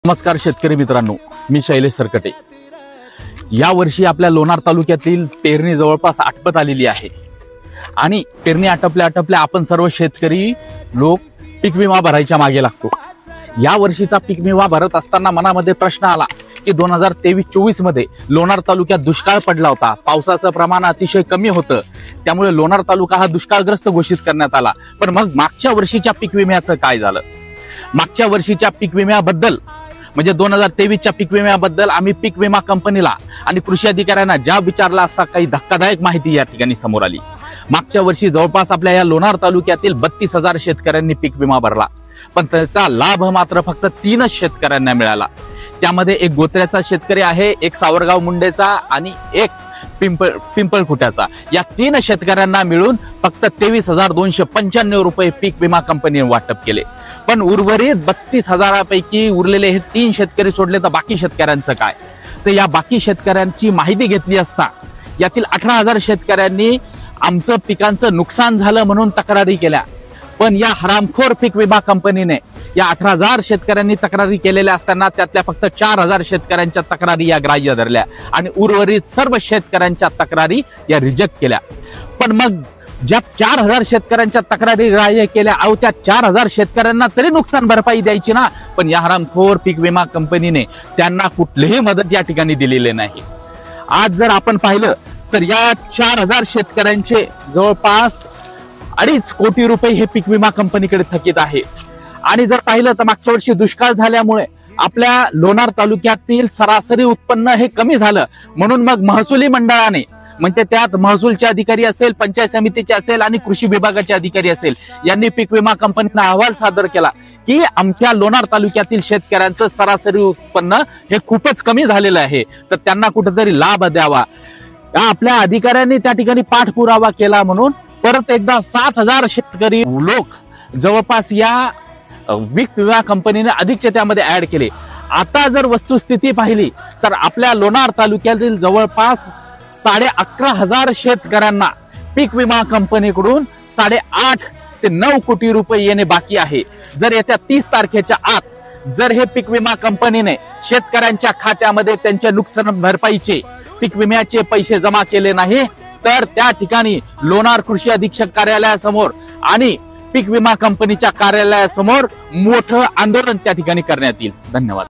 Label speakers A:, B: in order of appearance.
A: नमस्कार शेतकरी मित्रांनो, मी शैलेश सरकटे। या वर्षी आपल्या लोणार तालुक्यातील पेरणी जवळपास आटपत आलेली आहे आणि पेरणी आटपल्या आपण सर्व शेतकरी लोक पीक विमा भरायच्या मागे लागतो। या वर्षीचा पीक विमा भरत असताना मनामध्ये प्रश्न आला की 2023-24 मध्ये लोणार तालुक्यात दुष्काळ पडला होता। पावसाचं प्रमाण अतिशय कमी होतं, त्यामुळे लोणार तालुका हा दुष्काळग्रस्त घोषित करण्यात आला। पण मग मागच्या वर्षीच्या पीक विम्याचं काय झालं? मागच्या वर्षीच्या पीक विम्याबद्दल म्हणजे 2023च्या पीक विम्याबद्दल आम्ही पीक विमा कंपनीला आणि कृषी अधिकाऱ्यांना ज्या विचारला असता काही धक्कादायक माहिती या ठिकाणी समोर आली। मागच्या वर्षी जवळपास आपल्या या लोणार तालुक्यातील 32,000 शेतकऱ्यांनी पीक विमा भरला, पण त्याचा लाभ मात्र फक्त 3 शेतकऱ्यांना मिळाला। त्यामध्ये एक गोत्र्याचा शेतकरी आहे, एक सावरगाव मुंडेचा आणि एक पिंपळखुट्याचा। या 3 शेतकऱ्यांना मिळून फक्त 23,295 रुपये पीक विमा कंपनीने वाटप केले। पण उर्वरित 32,000 पैकी उरलेले हे 3 शेतकरी सोडले तर बाकी शेतकऱ्यांचं काय? तर या बाकी शेतकऱ्यांची माहिती घेतली असता यातील 18,000 शेतकऱ्यांनी आमचं पिकांचं नुकसान झालं म्हणून तक्रारी केल्या। पण या हरामखोर पीक विमा कंपनीने या 18,000 शेतकऱ्यांनी तक्रारी केलेल्या असताना त्यातल्या फक्त 4,000 शेतकऱ्यांच्या तक्रारी या ग्राह्य धरल्या आणि उर्वरित सर्व शेतकऱ्यांच्या तक्रारी या रिजेक्ट केल्या। पण मग ज्या 4,000 शेतकऱ्यांच्या तक्रारी ग्राह्य केल्या, अहो त्या 4,000 शेतकऱ्यांना तरी नुकसान भरपाई द्यायची ना। पण या हरामखोर पीक विमा कंपनीने त्यांना कुठलीही मदत या ठिकाणी दिलेली नाही। आज जर आपण पाहिलं तर या 4,000 शेतकऱ्यांचे जवळपास 2.5 कोटी रुपये हे पीक विमा कंपनीकडे थकीत आहे। आणि जर पाहिलं तर मागच्या वर्षी दुष्काळ झाल्यामुळे आपल्या लोणार तालुक्यातील सरासरी उत्पन्न हे कमी झालं, म्हणून मग महसुली मंडळाने म्हणजे त्यात महसूलचे अधिकारी असेल, पंचायत समितीचे असेल आणि कृषी विभागाचे अधिकारी असेल यांनी पीक विमा कंपनीला अहवाल सादर केला की आमच्या लोणार तालुक्यातील शेतकऱ्यांचं सरासरी उत्पन्न हे खूपच कमी झालेलं आहे, तर त्यांना कुठेतरी लाभ द्यावा। आपल्या अधिकाऱ्यांनी त्या ठिकाणी पाठपुरावा केला म्हणून परत एकदा 7,000 शेतकरी लोक जवळपास या पीक विमा कंपनीने अधिकचे त्यामध्ये ऍड केले। आता जर वस्तुस्थिती पाहिली तर आपल्या लोणार तालुक्यातील जवळपास 11,500 शेतकऱ्यांना पीक विमा कंपनीकडून 8.5 ते 9 कोटी रुपये येणे बाकी आहे। जर येत्या 30 तारखेच्या आत जर हे पीक विमा कंपनीने शेतकऱ्यांच्या खात्यामध्ये त्यांच्या नुकसान भरपाईचे पीक विम्याचे पैसे जमा केले नाही तर त्या ठिकाणी लोणार कृषी अधीक्षक कार्यालयासमोर आणि पीक विमा कंपनीच्या कार्यालयासमोर मोठं आंदोलन त्या ठिकाणी करण्यात येईल। धन्यवाद।